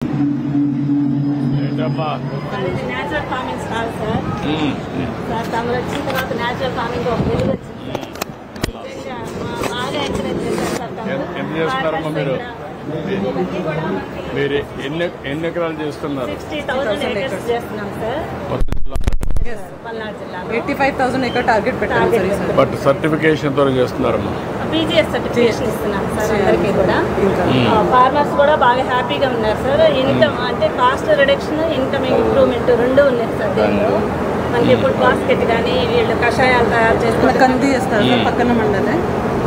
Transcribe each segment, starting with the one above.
అది natural farming stall sir. Sir తమరు వచ్చిన తర్వాత న్యాచురల్ ఫార్మింగ్ ఒక వెలుగు వచ్చింది సార్. బాగా ఎంకరేజ్ చేశారు సార్ తమరు. ఏం చేస్తున్నారమ్మా మీరు ఎన్ని ఎకరాలు చేస్తున్నారు? 60,000 acres చేస్తున్నాం సార్. పల్నాడు జిల్లా 85,000 ఎకర్ టార్గెట్ పెట్టారు సార్. బట్ సర్టిఫికేషన్ తో చేస్తున్నారమ్మా. పీజీఎస్ సర్టిఫికేషన్ ఇస్తున్నాం సార్ అందరికీ కూడా. ఫార్మర్స్ కూడా బాగా హ్యాపీగా ఉన్నారు సార్. ఇన్కమ్ అంటే కాస్ట్ రిడక్షన్, ఇన్కమ్ ఇంప్రూవ్మెంట్ రెండు ఉన్నాయి సార్ దీనిలో. మనకి ఇప్పుడు బాస్కెట్ కానీ వీళ్ళు కషాయాలు తయారు చేస్తున్నారు, కంది చేస్తారు సార్ పక్కన మండలే.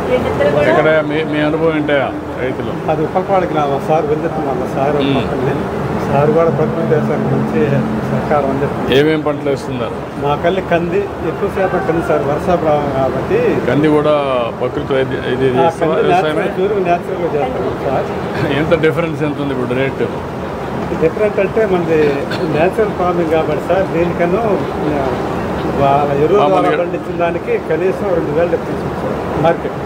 వీళ్ళిద్దరు కూడా ఇక్కడ మీ అనుభవం ఏంటా రైతులు? అది ఉప్పలపాడు గ్రామం సార్, వెళ్తున్నాం సార్. పక్కనే సార్ కూడా ప్రకృతి దేశానికి మంచి సహకారం అందిస్తుంది. ఏమేమి పంటలు వేస్తున్నారు? మా కల్లి కంది ఎక్కువ శాతం కంది సార్, వర్షాభావం కాబట్టి కంది కూడా ప్రకృతి ఇది వ్యవసాయమే. న్యాచురల్గా చేస్తున్నాం సార్. ఎంత డిఫరెన్స్ ఎంత ఉంది ఇప్పుడు రేటు? డిఫరెంట్ అంటే మనది న్యాచురల్ ఫార్మింగ్ కాబట్టి సార్, దీనికన్నా వాళ్ళ ఎరువుల ద్వారా పండించిన దానికి కనీసం 2,000 డిఫరెన్స్ సార్ మార్కెట్.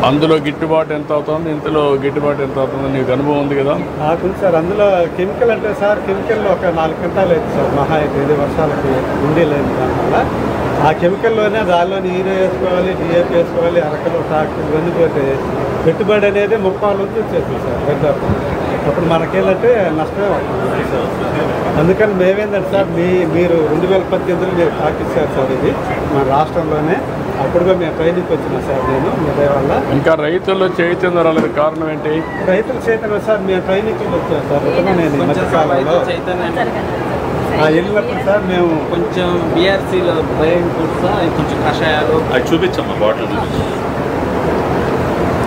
అందులో గిట్టుబాటు ఎంత అవుతుంది, ఇంతలో గిట్టుబాటు ఎంత అవుతుంది? నీకు అనుభవం ఉంది కదా? నాకు సార్. అందులో కెమికల్ అంటే సార్, కెమికల్లో ఒక 4 క్వింటాలు అయితే సార్ మహా అయితే, ఇది వర్షాలకి ఉండేలేదు. దానివల్ల ఆ కెమికల్లోనే దానిలోని యూరియా వేసుకోవాలి, డిఏపి వేసుకోవాలి, అరకలు ట్రాక్టర్ ఇవన్నీ పోతే పెట్టుబడి అనేది 30,000 నుంచి వచ్చేస్తుంది సార్ పెద్దాపు. అప్పుడు మనకేంటంటే నష్టమే అవుతుంది సార్. అందుకని మేమేంటంటే సార్, మీరు 2018లో మీరు తాకిచ్చారు సార్ ఇది మన రాష్ట్రంలోనే. అప్పుడుగా మేము ట్రైనింగ్కి వచ్చినాం సార్ నేను మీ దయ వల్ల. ఇంకా రైతుల్లో చైతన్యం రాలేదు, కారణం ఏంటి? రైతుల చైతన్యం సార్, మేము ట్రైనింగ్కి వచ్చాను సార్. నేను మధ్యకాలంలో వెళ్ళినప్పుడు సార్ మేము కొంచెం బీఆర్సీలో బ్రెయిన్ ఫుడ్స్ కొంచెం కషాయాలు అది చూపించమ్మా, బాటిల్ చూపించు.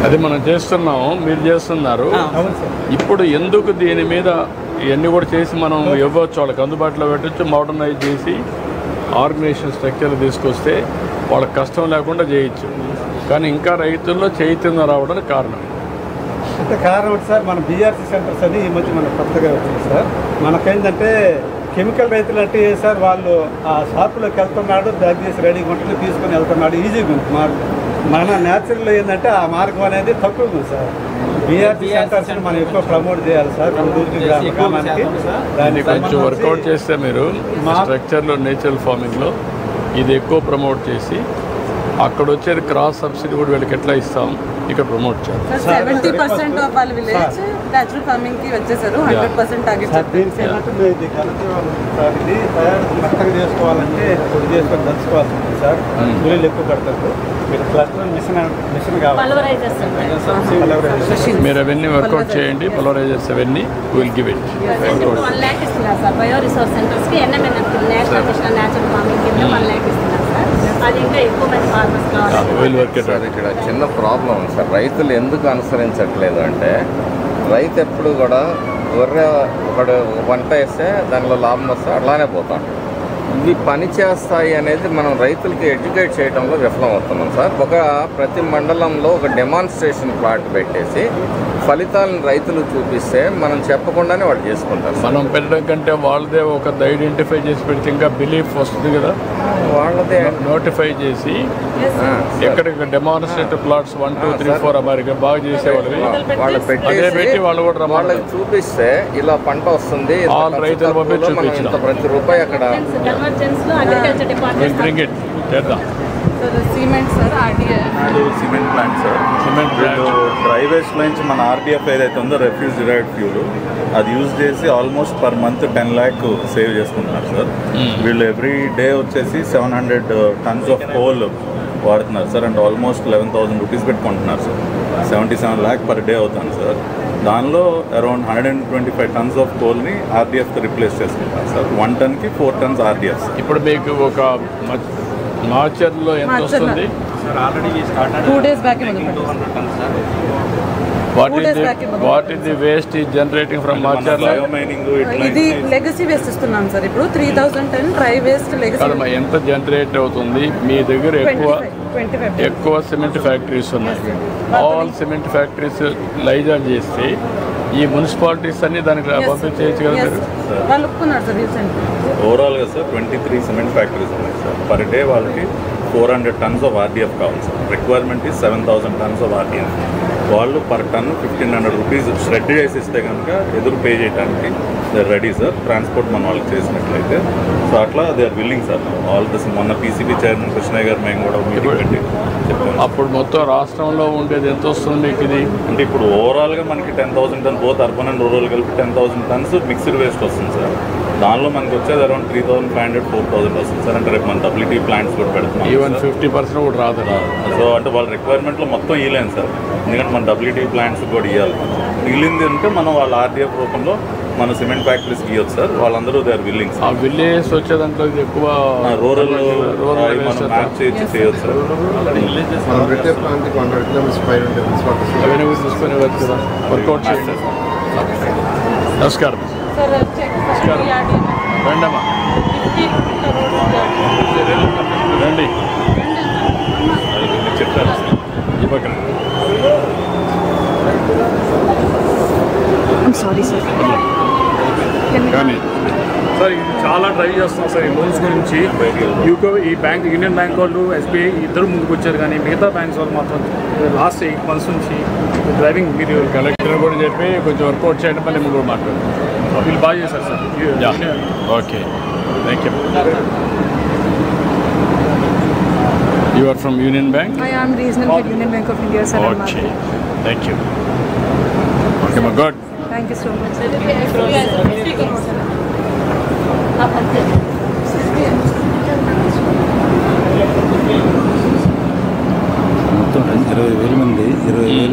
అది మనం చేస్తున్నాం, మీరు చేస్తున్నారు. అవును సార్. ఇప్పుడు ఎందుకు దీని మీద ఇవన్నీ కూడా చేసి మనం ఇవ్వచ్చు, వాళ్ళకి అందుబాటులో పెట్టచ్చు, మోడర్నైజ్ చేసి ఆర్గనైజేషన్ స్ట్రక్చర్ తీసుకొస్తే వాళ్ళకి కష్టం లేకుండా చేయొచ్చు. కానీ ఇంకా రైతుల్లో చైతన్యం రావడానికి కారణం అంటే కారణం సార్, మన బీఆర్సీ సెంటర్స్ అని ఈ మధ్య మనకు కొత్తగా వచ్చింది సార్. మనకేంటంటే కెమికల్ రైతులు అంటే సార్, వాళ్ళు ఆ షాపులోకి వెళ్తున్నాడు, బ్యాగ్ చేసి రెడీగా ఉంటుంది, తీసుకొని వెళ్తున్నాడు, ఈజీగా ఉంది మార్గం. మన న్యాచురల్లో ఏంటంటే ఆ మార్గం అనేది తక్కువగా ఉంది సార్. బీఆర్సీ సెంటర్స్ మనం ఎక్కువ ప్రమోట్ చేయాలి సార్ ఊరికి గ్రామానికి. దాన్ని కొంచెం వర్కౌట్ చేస్తే మీరు స్ట్రక్చర్లో నేచురల్ ఫార్మింగ్లో ఇది ఎక్కువ ప్రమోట్ చేసి అక్కడ వచ్చేది క్రాస్ సబ్సిడీ కూడా వీళ్ళకి ఎట్లా ఇస్తాం ఇక్కడ ప్రమోట్ చేయాలి. 70% ఆఫ్ వాళ్ళ విలేజ్ న్యాచురల్ ఫార్మింగ్ కి వచ్చేసారు. 100% టార్గెట్ సార్ ఇది తయారు మెత్తగా చేసుకోవాలంటే పొడి చేసుకొని దంచుకోవాల్సి ఉంటుంది సార్. కూలీలు ఎక్కువ పడతారు. మీరు క్లస్టర్ మిషన్ కావాలి. మీరు అవన్నీ వర్కౌట్ చేయండి. పలవరైజర్స్ అవన్నీ విల్ గివ్ ఇట్. 1 lakh ఇస్తున్నారు సార్ బయో రిసోర్స్ సెంటర్స్కి. NMNF national mission natural farming కింద 1 lakh ఇస్తున్నారు సార్. అది ఇంకా ఎక్కువ మంది ఫార్మర్స్ కావాలి సార్. ఇక్కడ చిన్న ప్రాబ్లం ఉంది సార్. రైతులు ఎందుకు అనుసరించట్లేదు అంటే, రైతు ఎప్పుడు కూడా గొర్రె ఒకడు పంట వేస్తే దానిలో లాభం వస్తే అట్లానే పోతాం. ఇవి పని చేస్తాయి అనేది మనం రైతులకి ఎడ్యుకేట్ చేయడంలో విఫలం అవుతున్నాం సార్. ప్రతి మండలంలో ఒక డెమాన్స్ట్రేషన్ ప్లాట్ పెట్టేసి ఫలితాలను రైతులు చూపిస్తే మనం చెప్పకుండానే వాళ్ళు చేసుకుంటారు. మనం పెట్టడం కంటే వాళ్ళదే ఒక ఐడెంటిఫై చేసి పెడితే ఇంకా బిలీఫ్ వస్తుంది కదా. వాళ్ళదే నోటిఫై చేసి ఎక్కడికి డెమాన్స్ట్రేటివ్ ప్లాట్స్ 1, 2, 3, 4 అమెరికా బాగా చేసేవాళ్ళవి వాళ్ళు పెట్టి వాళ్ళు కూడా వాళ్ళకి చూపిస్తే ఇలా పంట వస్తుంది, రైతులు ఇంత ప్రతి రూపాయి అక్కడ చేద్దాం. Cement sir, cement plant sir. Dry waste నుంచి మన ఆర్డీఎఫ్ ఏదైతే ఉందో రెఫ్యూజ్ డిరైవ్డ్ ఫ్యూల్, అది యూజ్ చేసి almost per month 10 lakh save చేసుకుంటున్నారు సార్. వీళ్ళు ఎవ్రీ డే వచ్చేసి 700 tons ఆఫ్ కోల్ వాడుతున్నారు సార్. అండ్ ఆల్మోస్ట్ 11,000 rupees పెట్టుకుంటున్నారు సార్. 77 lakh పర్ డే అవుతుంది సార్. దానిలో అరౌండ్ 125 tons ఆఫ్ కోల్ని ఆర్డీఎఫ్తో రిప్లేస్ చేసుకుంటారు సార్. 1 tonకి 4 tons RDF. ఇప్పుడు మీకు ఒక మాచర్లో ఎంత వస్తుంది? Already 2 days back what is the waste is generating from మాచర్లో? ఇది లెగసీ వేస్ట్ ఇస్తున్నాం సార్. ఇప్పుడు 3,010 డ్రై వేస్ట్ లెగసీ. ఎంత జనరేట్ అవుతుంది? మీ దగ్గర ఎక్కువ సిమెంట్ ఫ్యాక్టరీస్ ఉన్నాయి. ఆల్ సిమెంట్ ఫ్యాక్టరీస్ లైజాన్ చేస్తే ఈ మున్సిపాలిటీస్ అన్ని దానికి పంపించేయచ్చు కదా మీరు? వాళ్ళు ఒప్పుకున్నారు సార్ రీసెంట్లీ. ఓవరాల్గా సార్ 23 సిమెంట్ ఫ్యాక్టరీస్ ఉన్నాయి సార్. పర్ డే వాళ్ళకి 400 tons ఆఫ్ ఆర్డీఎఫ్ కావాలి sir. Requirement is 7,000 tons of RDF. వాళ్ళు పర్ టన్ 1500 రూపీస్ షెడ్ చేసి ఇస్తే కనుక ఎదురు పే చేయడానికి they are ready sir. Transport మన వాళ్ళకి చేసినట్లయితే. సో అట్లా they are willing sir. All this మొన్న పీసీబీ చైర్మన్ కృష్ణయ్య గారు మేము కూడా మీటింగ్ పెట్టి చెప్పాము. అప్పుడు మొత్తం రాష్ట్రంలో ఉండేది ఎంత వస్తుంది మీకు ఇది? అంటే ఇప్పుడు ఓవరాల్గా మనకి 10,000 turns both urban and rural కలిపి 10,000 టన్స్ మిక్స్డ్ వేస్ట్ వస్తుంది సార్. దానిలో మనకి వచ్చేది అరౌండ్ 3,500 4,000 వస్తుంది సార్. అంటే రేపు మన డబ్ల్యూటీ ప్లాంట్స్ కూడా పెడుతున్నాం. ఈవెన్ 50% కూడా రాదు. సో అంటే వాళ్ళ రిక్వైర్మెంట్లో మొత్తం ఇవ్వలేము సార్. ఎందుకంటే మన డబ్ల్యూటీ ప్లాంట్స్ కూడా ఇవ్వాలి. మిగిలింది అంటే మనం వాళ్ళ ఆర్డీఎఫ్ రూపంలో మన సిమెంట్ ఫ్యాక్టరీస్కి ఇవ్వచ్చు సార్. వాళ్ళందరూ దే ఆర్ విల్లింగ్ సార్. ఆ విలేజ్ వచ్చే దాంట్లో ఇది ఎక్కువ రూరల్ మనం మ్యాప్ చేయొచ్చు సార్. అవన్నీ కూడా తీసుకొని వచ్చు కదా, వర్కౌట్ చేయండి. నమస్కారం. నమస్కారం. రండమ్మా, రండి. చెప్తాను ఈ పక్కన. కానీ సార్ ఇది చాలా ట్రై చేస్తున్నాం సార్ ఈ లోన్స్ గురించి. ఈ బ్యాంక్ యూనియన్ బ్యాంక్ వాళ్ళు ఎస్బీఐ ఇద్దరు ముందుకు వచ్చారు, కానీ మిగతా బ్యాంక్స్ వాళ్ళు మాత్రం లాస్ట్ 8 months నుంచి డ్రైవింగ్ మీరు కలెక్టర్ కూడా చెప్పి కొంచెం వర్కౌట్ చేయడం మళ్ళీ మీరు కూడా మాట్లాడారు. వీళ్ళు బాగా చేశారు sir. Okay, thank you. You are from Union Bank? I am regional head Union Bank of India, sir. Okay, thank you. Okay, my God. Thank you so much. మొత్తం 20,000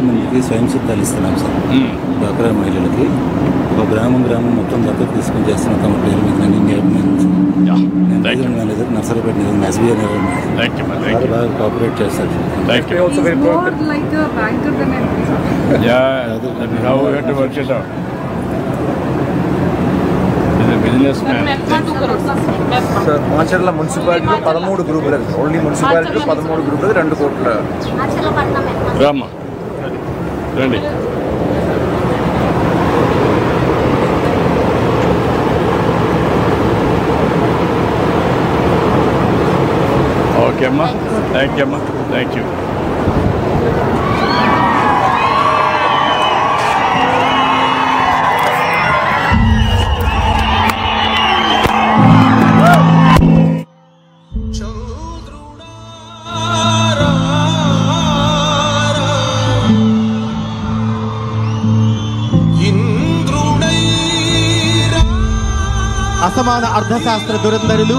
మందికి స్వయం సిద్ధాలు ఇస్తున్నాం సార్. డ్వాక్రా మహిళలకి ఒక గ్రామం మొత్తం దత్తత తీసుకుని చేస్తున్నాం. తమ పేరు మీద మేనేజర్ నర్సరాపేట ఎస్బీఐ బాగా కోఆపరేట్ చేస్తారు. More like a banker than a How we have to work it out. Businessman. Sir Macherla మున్సిపాలిటీలో 13 గ్రూపులు, ఓన్లీ మున్సిపాలిటీలో 13 గ్రూపులు 2 కోట్ల. రామ్మా రండి. ఓకే అమ్మా, థ్యాంక్ యూ అమ్మా, థ్యాంక్ యూ. అసమాన అర్థశాస్త్ర దురంధరులు,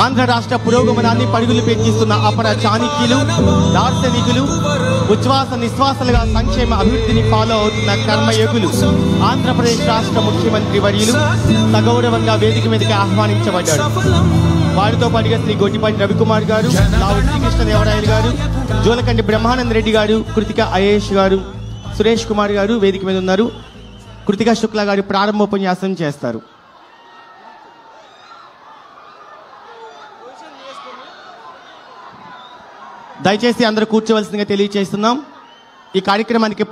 ఆంధ్ర రాష్ట్ర పురోగమనాన్ని పరుగులు పెంచిస్తున్న అపర చాణక్యులు, దార్శనికులు, ఉచ్ఛ్వాస నిశ్వాసలుగా సంక్షేమ అభివృద్ధిని ఫాలో అవుతున్న కర్మయోగులు, ఆంధ్రప్రదేశ్ రాష్ట్ర ముఖ్యమంత్రి వర్యులు సగౌరవంగా వేదిక మీదకి ఆహ్వానించబడ్డారు. వారితో పాటుగా శ్రీ గొట్టిపాటి రవికుమార్ గారు, లావు శ్రీకృష్ణదేవరాయలు గారు, జోలకంటి బ్రహ్మానంద రెడ్డి గారు, కృతిక ఐఏఎస్ గారు, సురేష్ కుమార్ గారు వేదిక మీద ఉన్నారు. కృతికా శుక్లా గారు ప్రారంభోపన్యాసం చేస్తారు. దయచేసి అందరూ కూర్చోవలసిందిగా తెలియజేస్తున్నాం. ఈ కార్యక్రమానికి